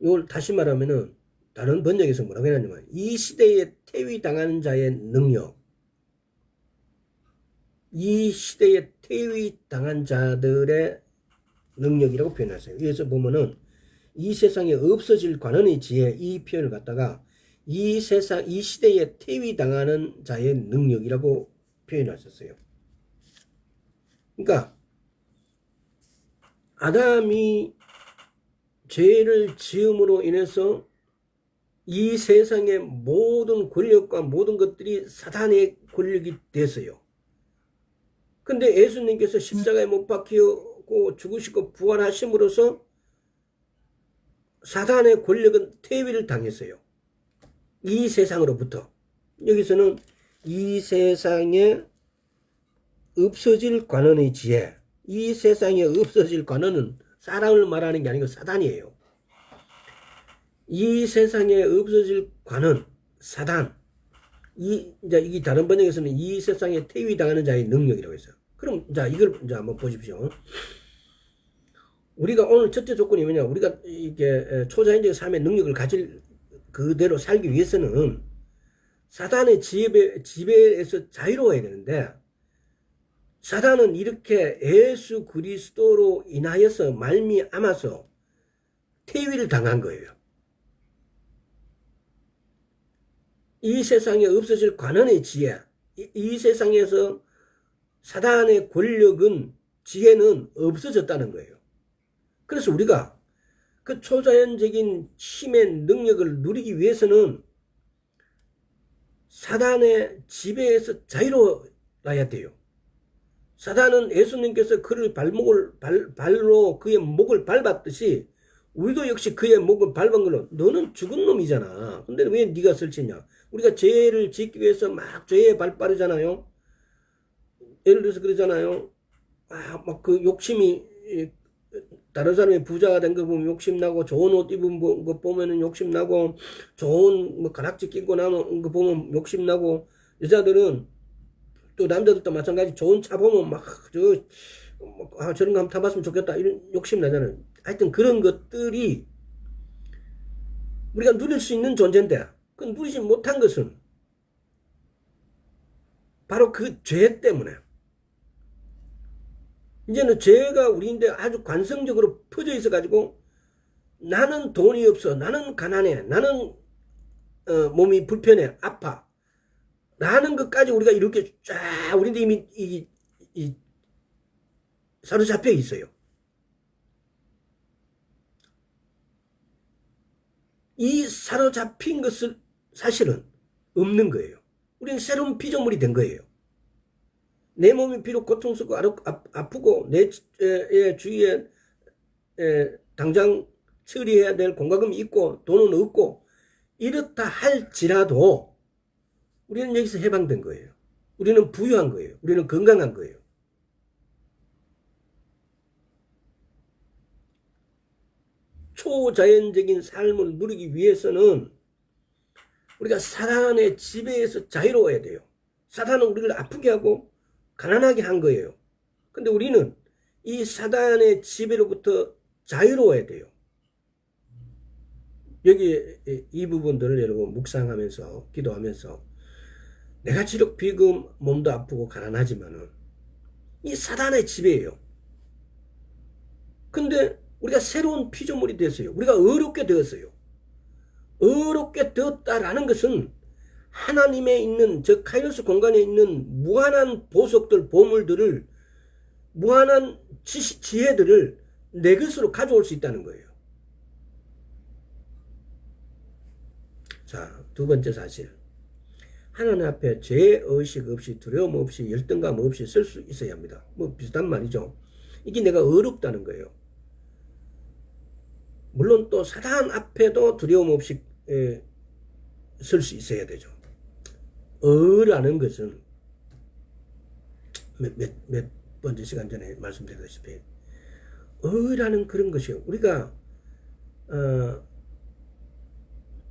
이걸 다시 말하면은 다른 번역에서 뭐라고 해놨냐면 이 시대에 태위당하는 자의 능력 이 시대에 태위당한 자들의 능력이라고 표현했어요. 여기서 보면은 이 세상에 없어질 관원의 지혜 이 표현을 갖다가 이 시대에 태위당하는 자의 능력이라고 표현하셨어요. 그러니까 아담이 죄를 지음으로 인해서 이 세상의 모든 권력과 모든 것들이 사단의 권력이 됐어요. 근데 예수님께서 십자가에 못 박히고 죽으시고 부활하심으로써 사단의 권력은 퇴위를 당했어요. 이 세상으로부터. 여기서는 이 세상에 없어질 관원의 지혜. 이 세상에 없어질 관원은 사람을 말하는 게 아니고 사단이에요. 이 세상에 없어질 관원, 사단. 이제 이게 다른 번역에서는 이 세상에 태위당하는 자의 능력이라고 했어요. 그럼 자 이걸 이제 한번 보십시오. 우리가 오늘 첫째 조건이 뭐냐? 우리가 이게 초자연적 삶의 능력을 가질 그대로 살기 위해서는 사단의 지배에서 자유로워야 되는데, 사단은 이렇게 예수 그리스도로 인하여서 말미암아서 태위를 당한 거예요. 이 세상에 없어질 관원의 지혜, 이 세상에서 사단의 권력은, 지혜는 없어졌다는 거예요. 그래서 우리가 그 초자연적인 힘의 능력을 누리기 위해서는 사단의 지배에서 자유로워야 돼요. 사단은 예수님께서 그를 발로 그의 목을 밟았듯이 우리도 역시 그의 목을 밟은 걸로, 너는 죽은 놈이잖아. 근데 왜 네가 설치냐? 우리가 죄를 짓기 위해서 막 죄에 발 빠르잖아요. 예를 들어서 그러잖아요. 막 그 욕심이, 다른 사람이 부자가 된 거 보면 욕심나고, 좋은 옷 입은 거 보면은 욕심나고, 좋은 뭐 가락지 끼고 나온 거 보면 욕심나고, 여자들은 또 남자들도 마찬가지, 좋은 차 보면 막 저런 거 한번 타봤으면 좋겠다 이런 욕심 나잖아요. 하여튼 그런 것들이 우리가 누릴 수 있는 존재인데, 그 누리지 못한 것은 바로 그 죄 때문에. 이제는 죄가 우리인데 아주 관성적으로 퍼져 있어 가지고, 나는 돈이 없어, 나는 가난해, 나는 몸이 불편해, 아파 라는 것까지 우리가 이렇게 쫙 우리인데 이미 사로잡혀 있어요. 이 사로잡힌 것을 사실은 없는 거예요. 우리는 새로운 피조물이 된 거예요. 내 몸이 비록 고통스럽고 아프고 내 주위에 당장 처리해야 될 공과금이 있고 돈은 없고 이렇다 할지라도 우리는 여기서 해방된 거예요. 우리는 부유한 거예요. 우리는 건강한 거예요. 초자연적인 삶을 누리기 위해서는 우리가 사단의 지배에서 자유로워야 돼요. 사단은 우리를 아프게 하고 가난하게 한 거예요. 근데 우리는 이 사단의 지배로부터 자유로워야 돼요. 여기 이 부분들을 여러분 묵상하면서 기도하면서, 내가 지력 비금 몸도 아프고 가난하지만은 이 사단의 지배예요. 근데 우리가 새로운 피조물이 됐어요. 우리가 어렵게 되었어요. 어렵게 되었다라는 것은 하나님에 있는, 저 카이로스 공간에 있는 무한한 보석들, 보물들을, 무한한 지혜들을 내 것으로 가져올 수 있다는 거예요. 자, 두 번째 사실. 하나님 앞에 죄의식 없이, 두려움 없이, 열등감 없이 설 수 있어야 합니다. 뭐 비슷한 말이죠. 이게 내가 어렵다는 거예요. 물론 또 사단 앞에도 두려움 없이 설 수 있어야 되죠. 라는 것은 몇 번째 시간 전에 말씀드렸다시피 라는 그런 것이요. 우리가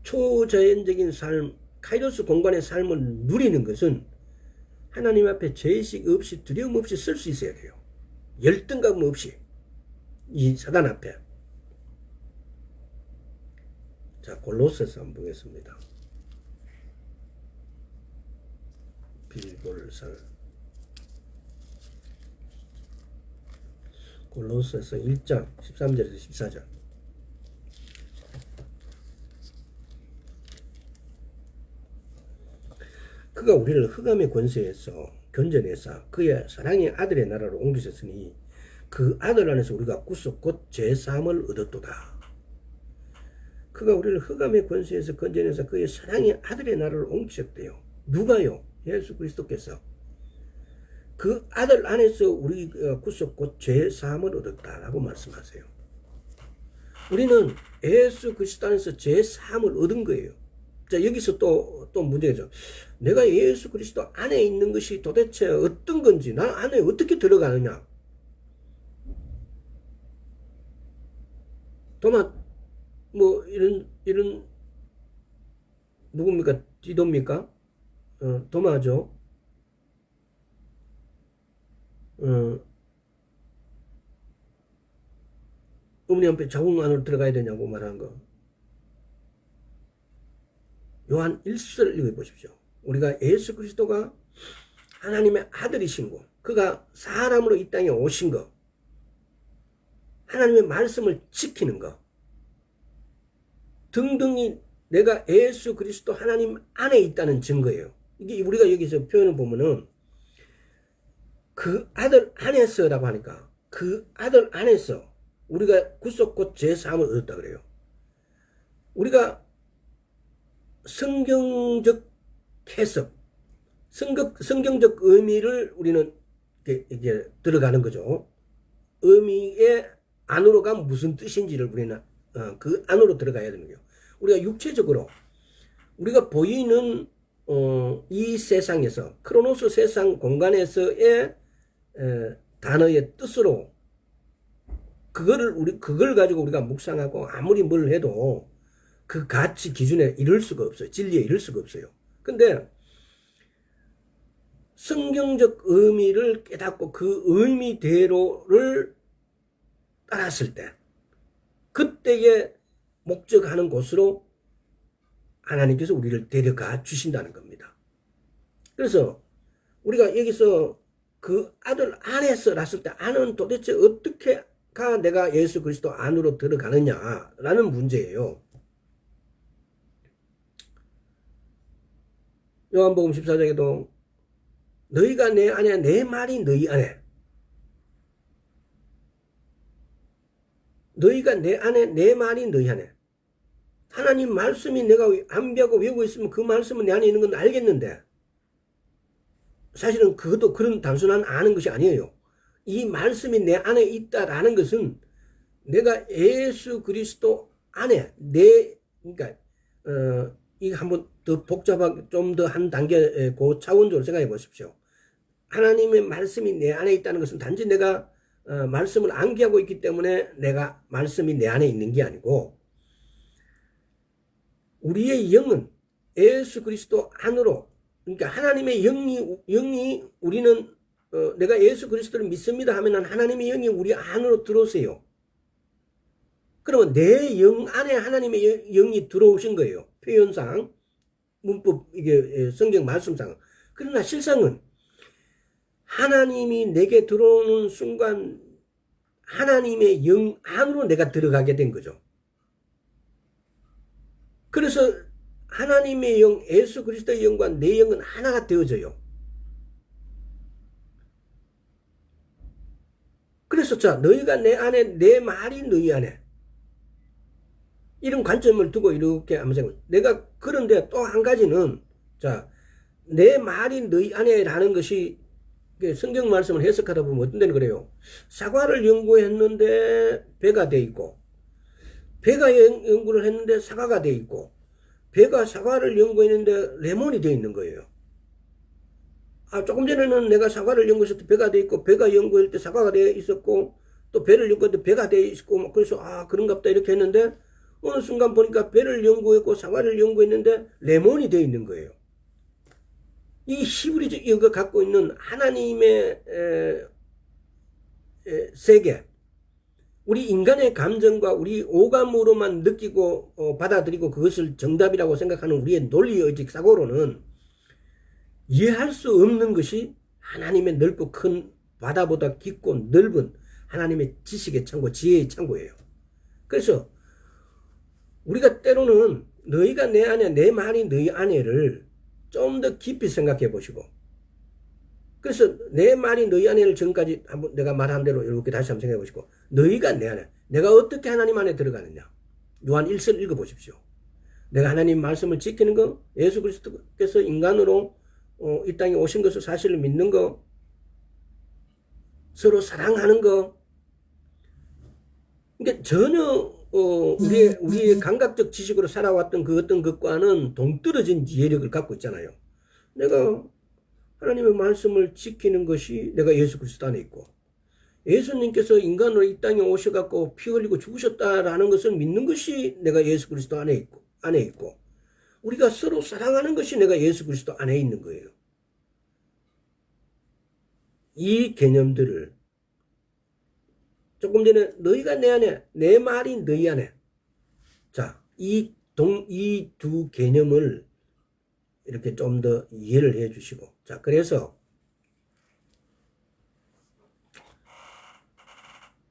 초자연적인 삶, 카이로스 공간의 삶을 누리는 것은 하나님 앞에 죄의식 없이 두려움 없이 설 수 있어야 돼요. 열등감 없이 이 사단 앞에. 자, 골로새서 한번 보겠습니다. 빌볼살 골로새서 1장 13절에서 14절. 그가 우리를 흑암의 권세에서 견전해서 그의 사랑의 아들의 나라로 옮기셨으니 그 아들 안에서 우리가 구속 곧 죄사함을 얻었도다. 그가 우리를 흑암의 권세에서 건져내서 그의 사랑의 아들의 나라를 옮기셨대요. 누가요? 예수 그리스도께서. 그 아들 안에서 우리 구속 곧 죄사함을 얻었다라고 말씀하세요. 우리는 예수 그리스도 안에서 죄사함을 얻은 거예요. 자, 여기서 또 문제죠. 내가 예수 그리스도 안에 있는 것이 도대체 어떤 건지, 나 안에 어떻게 들어가느냐. 도마 뭐 이런 누굽니까? 디도입니까? 도마죠. 어머니 앞에 자궁 안으로 들어가야 되냐고 말하는 거. 요한 1절 읽어보십시오. 우리가 예수 그리스도가 하나님의 아들이신 거, 그가 사람으로 이 땅에 오신 거, 하나님의 말씀을 지키는 거 등등이 내가 예수 그리스도 하나님 안에 있다는 증거예요. 이게 우리가 여기서 표현을 보면은 그 아들 안에서라고 하니까 그 아들 안에서 우리가 구속 곧 죄사함을 얻었다 그래요. 우리가 성경적 해석, 성경적 의미를 우리는 이게 들어가는 거죠. 의미의 안으로가 무슨 뜻인지를 우리는 그 안으로 들어가야 되는 거예요. 우리가 육체적으로 우리가 보이는 이 세상에서 크로노스 세상 공간에서의 단어의 뜻으로 그걸 가지고 우리가 묵상하고 아무리 뭘 해도 그 가치 기준에 이를 수가 없어요. 진리에 이를 수가 없어요. 근데 성경적 의미를 깨닫고 그 의미대로를 따랐을 때 그때에 목적하는 곳으로 하나님께서 우리를 데려가 주신다는 겁니다. 그래서 우리가 여기서 그 아들 안에서 났을 때 안은 도대체 어떻게 내가 예수 그리스도 안으로 들어가느냐라는 문제예요. 요한복음 14장에도 너희가 내 안에 내 말이 너희 안에, 너희가 내 안에 내 말이 너희 안에, 하나님 말씀이 내가 암비하고 외우고 있으면 그 말씀은 내 안에 있는 건 알겠는데 사실은 그것도 그런 단순한 아는 것이 아니에요. 이 말씀이 내 안에 있다라는 것은 내가 예수 그리스도 안에 그러니까 이거 한번 더 복잡하게 좀 더 한 단계 그 차원적으로 생각해 보십시오. 하나님의 말씀이 내 안에 있다는 것은 단지 내가 말씀을 암기하고 있기 때문에 내가 말씀이 내 안에 있는 게 아니고 우리의 영은 예수 그리스도 안으로, 그러니까 하나님의 영이 우리는 내가 예수 그리스도를 믿습니다 하면은 하나님의 영이 우리 안으로 들어오세요. 그러면 내 영 안에 하나님의 영이 들어오신 거예요. 표현상, 문법, 이게 성경 말씀상. 그러나 실상은 하나님이 내게 들어오는 순간 하나님의 영 안으로 내가 들어가게 된 거죠. 그래서 하나님의 영, 예수 그리스도의 영과 내 영은 하나가 되어져요. 그래서 자, 너희가 내 안에, 내 말이 너희 안에, 이런 관점을 두고 이렇게 하면서 내가, 그런데 또 한 가지는 자, 내 말이 너희 안에라는 것이 성경 말씀을 해석하다 보면 어떤 데는 그래요. 사과를 연구했는데 배가 돼 있고, 배가 연구를 했는데 사과가 돼 있고, 배가 사과를 연구했는데 레몬이 돼 있는 거예요. 조금 전에는 내가 사과를 연구했을 때 배가 돼 있고, 배가 연구할 때 사과가 돼 있었고, 또 배를 연구할 때 배가 돼 있고, 그래서 그런갑다 이렇게 했는데 어느 순간 보니까 배를 연구했고 사과를 연구했는데 레몬이 돼 있는 거예요. 이 히브리적 영어가 갖고 있는 하나님의 세계, 우리 인간의 감정과 우리 오감으로만 느끼고 받아들이고 그것을 정답이라고 생각하는 우리의 논리의식 사고로는 이해할 수 없는 것이 하나님의 넓고 큰 바다보다 깊고 넓은 하나님의 지식의 창고, 지혜의 창고예요. 그래서 우리가 때로는 너희가 내 안에, 내 말이 너희 안에를 좀 더 깊이 생각해 보시고, 그래서 내 말이 너희 안에를 지금까지 한번 내가 말한 대로 이렇게 다시 한번 생각해 보시고, 너희가 내 안에, 내가 어떻게 하나님 안에 들어가느냐. 요한 1절 읽어 보십시오. 내가 하나님 말씀을 지키는 거, 예수 그리스도께서 인간으로 이 땅에 오신 것을 사실을 믿는 거, 서로 사랑하는 거. 그러니까 전혀 우리의 감각적 지식으로 살아왔던 그 어떤 것과는 동떨어진 지혜력을 갖고 있잖아요. 내가 하나님의 말씀을 지키는 것이 내가 예수 그리스도 안에 있고, 예수님께서 인간으로 이 땅에 오셔갖고 피 흘리고 죽으셨다라는 것을 믿는 것이 내가 예수 그리스도 안에 있고, 우리가 서로 사랑하는 것이 내가 예수 그리스도 안에 있는 거예요. 이 개념들을 조금 전에 너희가 내 안에, 내 말이 너희 안에. 자, 이 두 개념을 이렇게 좀 더 이해를 해 주시고. 자, 그래서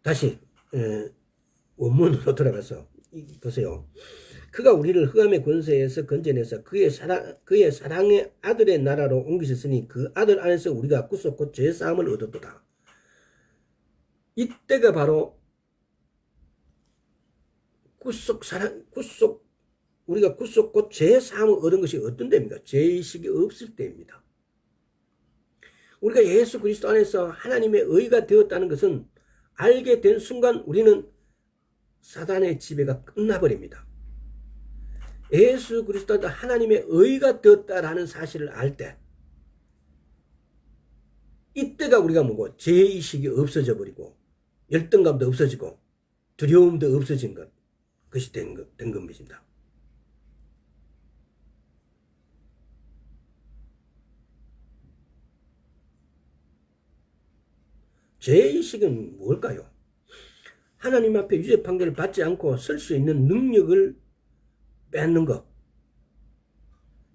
다시 원문으로 돌아가서 보세요. 그가 우리를 흑암의 권세에서 건져내서 그의 사랑의 아들의 나라로 옮기셨으니 그 아들 안에서 우리가 구속 곧 죄사함을 얻었도다. 이때가 바로 우리가 구속 곧 죄사함을 얻은 것이 어떤 때입니까? 죄의식이 없을 때입니다. 우리가 예수 그리스도 안에서 하나님의 의가 되었다는 것은 알게 된 순간 우리는 사단의 지배가 끝나버립니다. 예수 그리스도가 하나님의 의가 되었다라는 사실을 알 때, 이때가 우리가 뭐고 죄의식이 없어져 버리고 열등감도 없어지고 두려움도 없어진 것이 된 겁니다. 죄의식은 뭘까요? 하나님 앞에 유죄 판결을 받지 않고 설 수 있는 능력을 뺏는 것.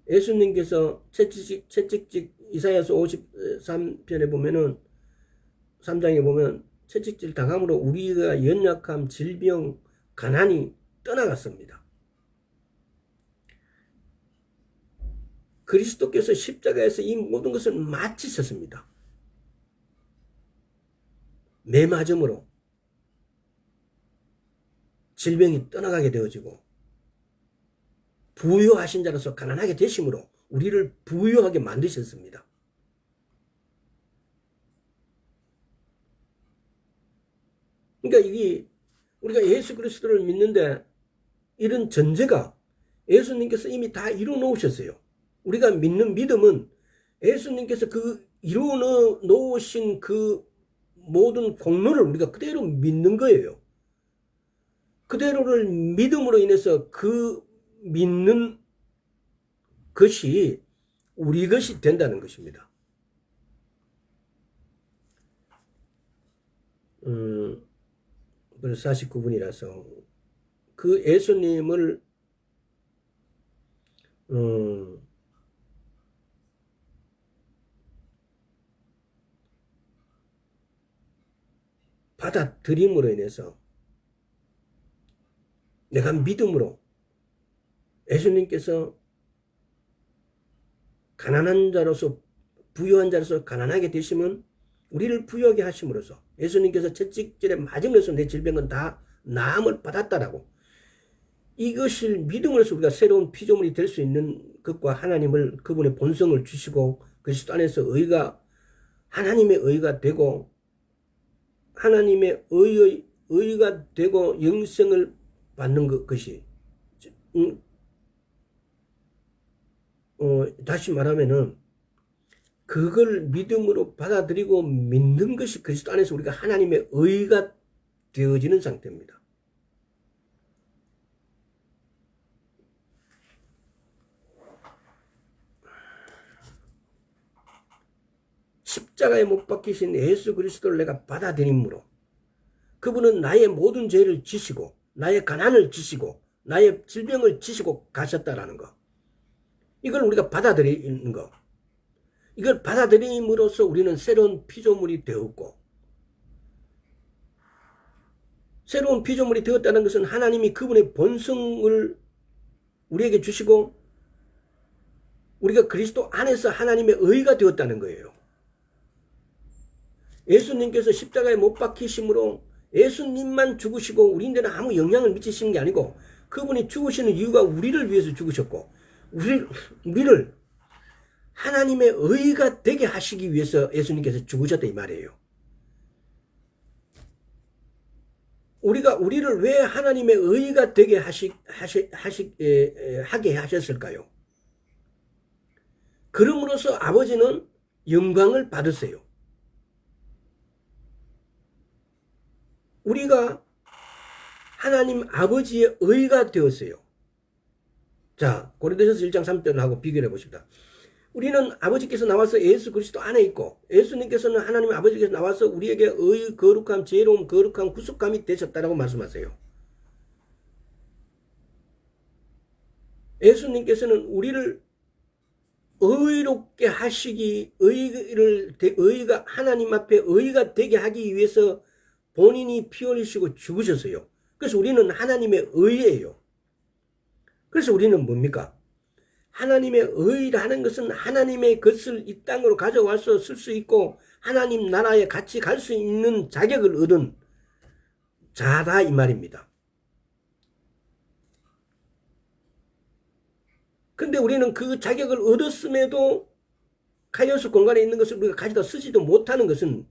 예수님께서 채찍질 이사야서 53편에 보면은 3장에 보면 채찍질 당함으로 우리가 연약함, 질병, 가난이 떠나갔습니다. 그리스도께서 십자가에서 이 모든 것을 마치셨습니다. 매 맞음으로 질병이 떠나가게 되어지고 부유하신 자로서 가난하게 되심으로 우리를 부유하게 만드셨습니다. 그러니까 이게 우리가 예수 그리스도를 믿는데 이런 전제가 예수님께서 이미 다 이루어 놓으셨어요. 우리가 믿는 믿음은 예수님께서 그 이루어 놓으신 그 모든 공로를 우리가 그대로 믿는 거예요. 그대로를 믿음으로 인해서 그 믿는 것이 우리 것이 된다는 것입니다. 벌써 49분이라서 그 예수님을 받아들임으로 인해서 내가 믿음으로 예수님께서 가난한 자로서 부유한 자로서 가난하게 되시면 우리를 부유하게 하심으로써 예수님께서 채찍질에 맞음으로써 내 질병은 다 나음을 받았다라고, 이것을 믿음으로써 우리가 새로운 피조물이 될 수 있는 것과 하나님을, 그분의 본성을 주시고 그리스도 안에서 하나님의 의가 되고 하나님의 의가 되고 영생을 받는 것이 다시 말하면은 그걸 믿음으로 받아들이고 믿는 것이 그리스도 안에서 우리가 하나님의 의가 되어지는 상태입니다. 십자가에 못 박히신 예수 그리스도를 내가 받아들임으로 그분은 나의 모든 죄를 지시고 나의 가난을 지시고 나의 질병을 지시고 가셨다라는 거, 이걸 우리가 받아들이는 거, 이걸 받아들임으로써 우리는 새로운 피조물이 되었고, 새로운 피조물이 되었다는 것은 하나님이 그분의 본성을 우리에게 주시고 우리가 그리스도 안에서 하나님의 의가 되었다는 거예요. 예수님께서 십자가에 못 박히심으로 예수님만 죽으시고 우리인데는 아무 영향을 미치시는 게 아니고, 그분이 죽으시는 이유가 우리를 위해서 죽으셨고 우리를 하나님의 의가 되게 하시기 위해서 예수님께서 죽으셨다 이 말이에요. 우리를 왜 하나님의 의가 되게 하게 하셨을까요? 그럼으로써 아버지는 영광을 받으세요. 우리가 하나님 아버지의 의가 되었어요. 자, 고린도전서 1장 3절하고 비교해 보십니다. 우리는 아버지께서 나와서 예수 그리스도 안에 있고 예수님께서는 하나님 아버지께서 나와서 우리에게 의, 거룩함, 지혜로움, 거룩함, 구속함이 되셨다라고 말씀하세요. 예수님께서는 우리를 의롭게 하시기, 의가 하나님 앞에 의가 되게 하기 위해서 본인이 피 흘리시고 죽으셨어요. 그래서 우리는 하나님의 의예요. 그래서 우리는 뭡니까? 하나님의 의라는 것은 하나님의 것을 이 땅으로 가져와서 쓸 수 있고 하나님 나라에 같이 갈 수 있는 자격을 얻은 자다 이 말입니다. 근데 우리는 그 자격을 얻었음에도 카이오스 공간에 있는 것을 우리가 가져다 쓰지도 못하는 것은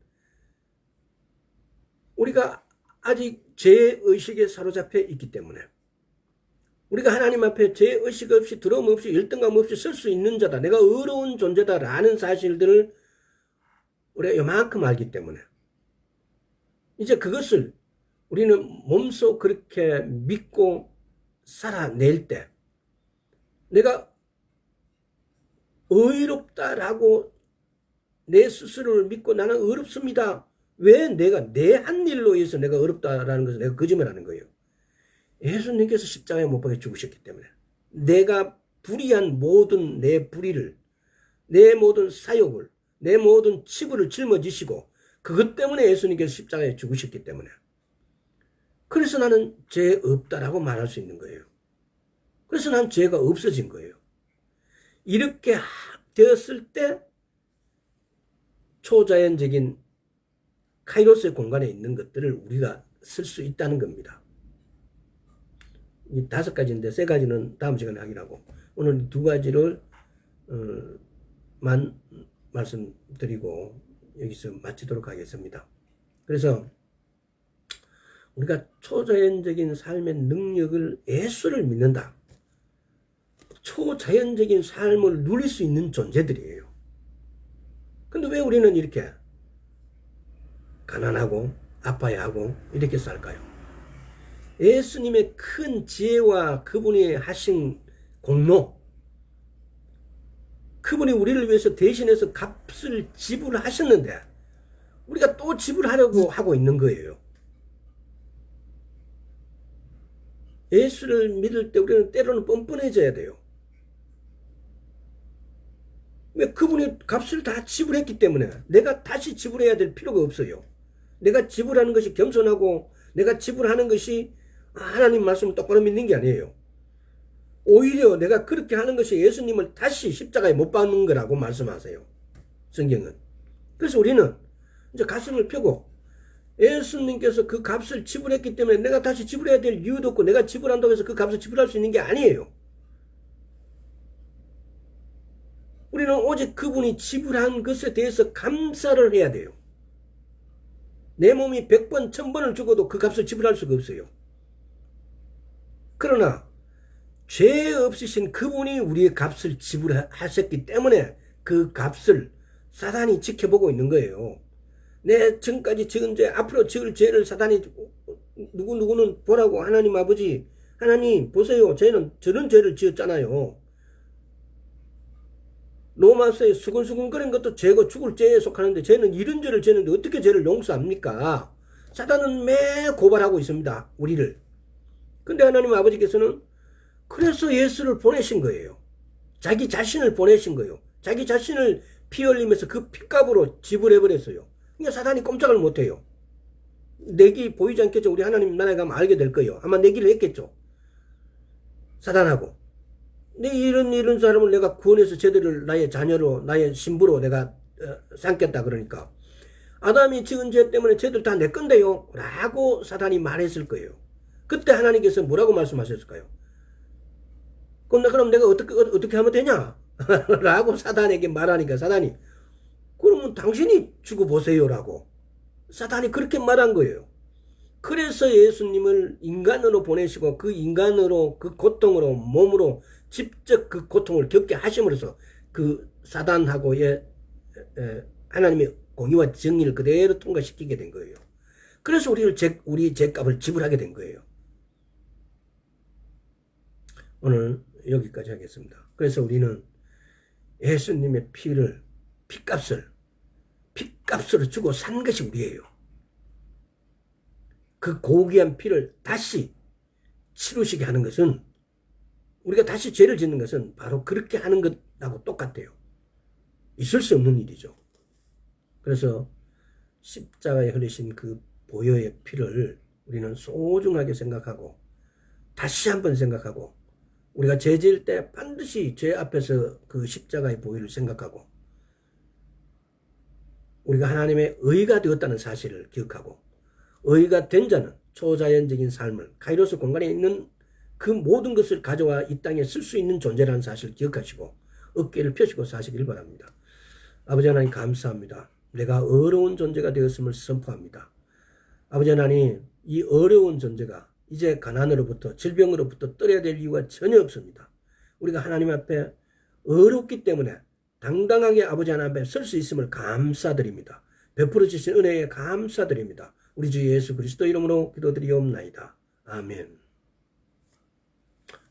우리가 아직 죄의식에 사로잡혀 있기 때문에 우리가 하나님 앞에 죄의식 없이 두려움 없이 열등감 없이 쓸 수 있는 자다. 내가 어려운 존재다라는 사실들을 우리가 요만큼 알기 때문에 이제 그것을 우리는 몸소 그렇게 믿고 살아낼 때 내가 의롭다라고 내 스스로를 믿고 나는 의롭습니다. 왜 내가 내 한 일로 해서 내가 의롭다라는 것을 내가 거짓말하는 거예요. 예수님께서 십자가에 못 박혀 죽으셨기 때문에 내가 불의한 모든 내 불의를 내 모든 사욕을 내 모든 치부를 짊어지시고 그것 때문에 예수님께서 십자가에 죽으셨기 때문에 그래서 나는 죄 없다라고 말할 수 있는 거예요. 그래서 난 죄가 없어진 거예요. 이렇게 되었을 때 초자연적인 카이로스의 공간에 있는 것들을 우리가 쓸 수 있다는 겁니다. 이 5가지인데 3가지는 다음 시간에 하기로 하고 오늘 2가지를 만 말씀드리고 여기서 마치도록 하겠습니다. 그래서 우리가 초자연적인 삶의 능력을 예수를 믿는다. 초자연적인 삶을 누릴 수 있는 존재들이에요. 근데 왜 우리는 이렇게 가난하고 아파야 하고 이렇게 살까요? 예수님의 큰 지혜와 그분이 하신 공로, 그분이 우리를 위해서 대신해서 값을 지불하셨는데 우리가 또 지불하려고 하고 있는 거예요. 예수를 믿을 때 우리는 때로는 뻔뻔해져야 돼요. 왜? 그분이 값을 다 지불했기 때문에 내가 다시 지불해야 될 필요가 없어요. 내가 지불하는 것이 겸손하고 내가 지불하는 것이 하나님 말씀을 똑바로 믿는 게 아니에요. 오히려 내가 그렇게 하는 것이 예수님을 다시 십자가에 못 박는 거라고 말씀하세요. 성경은. 그래서 우리는 이제 가슴을 펴고 예수님께서 그 값을 지불했기 때문에 내가 다시 지불해야 될 이유도 없고 내가 지불한다고 해서 그 값을 지불할 수 있는 게 아니에요. 우리는 오직 그분이 지불한 것에 대해서 감사를 해야 돼요. 내 몸이 100번, 1000번을 죽어도 그 값을 지불할 수가 없어요. 그러나 죄 없으신 그분이 우리의 값을 지불하셨기 때문에 그 값을 사단이 지켜보고 있는 거예요. 내 지금까지 지은 죄, 앞으로 지을 죄를 사단이 누구는 보라고 하나님 아버지, 하나님 보세요. 저희는 저런 죄를 지었잖아요. 로마서에 수근수근거리는 것도 죄고 죽을 죄에 속하는데 쟤는 이런 죄를 지었는데 어떻게 죄를 용서합니까? 사단은 매 고발하고 있습니다. 우리를. 근데 하나님 아버지께서는 그래서 예수를 보내신 거예요. 자기 자신을 보내신 거예요. 자기 자신을 피 흘리면서 그 핏값으로 지불해버렸어요. 그러니까 사단이 꼼짝을 못해요. 내기 보이지 않겠죠. 우리 하나님 나라에 가면 알게 될 거예요. 아마 내기를 했겠죠. 사단하고. 이런 사람을 내가 구원해서 쟤들을 나의 자녀로 나의 신부로 내가 삼겠다 그러니까 아담이 지은 죄 때문에 쟤들 다 내 건데요 라고 사단이 말했을 거예요. 그때 하나님께서 뭐라고 말씀하셨을까요? 그럼 내가 어떻게 하면 되냐 라고 사단에게 말하니까 사단이 그러면 당신이 주고 보세요 라고 사단이 그렇게 말한 거예요. 그래서 예수님을 인간으로 보내시고 그 인간으로 그 고통으로 몸으로 직접 그 고통을 겪게 하심으로써 그 사단하고의 하나님의 공의와 정의를 그대로 통과시키게 된 거예요. 그래서 우리 죄값을 지불하게 된 거예요. 오늘 여기까지 하겠습니다. 그래서 우리는 예수님의 핏값으로 주고 산 것이 우리예요. 그 고귀한 피를 다시 치루시게 하는 것은, 우리가 다시 죄를 짓는 것은 바로 그렇게 하는 것하고 똑같아요. 있을 수 없는 일이죠. 그래서 십자가에 흘리신 그 보혈의 피를 우리는 소중하게 생각하고, 다시 한번 생각하고, 우리가 죄 지을 때 반드시 죄 앞에서 그 십자가의 보혈을 생각하고, 우리가 하나님의 의가 되었다는 사실을 기억하고, 의가 된 자는 초자연적인 삶을, 카이로스 공간에 있는 그 모든 것을 가져와 이 땅에 쓸 수 있는 존재라는 사실을 기억하시고 어깨를 펴시고 사시길 바랍니다. 아버지 하나님 감사합니다. 내가 어려운 존재가 되었음을 선포합니다. 아버지 하나님, 이 어려운 존재가 이제 가난으로부터, 질병으로부터 떨어야 될 이유가 전혀 없습니다. 우리가 하나님 앞에 어렵기 때문에 당당하게 아버지 하나님 앞에 설 수 있음을 감사드립니다. 베풀어 주신 은혜에 감사드립니다. 우리 주 예수 그리스도 이름으로 기도드리옵나이다. 아멘.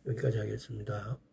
여기까지 하겠습니다.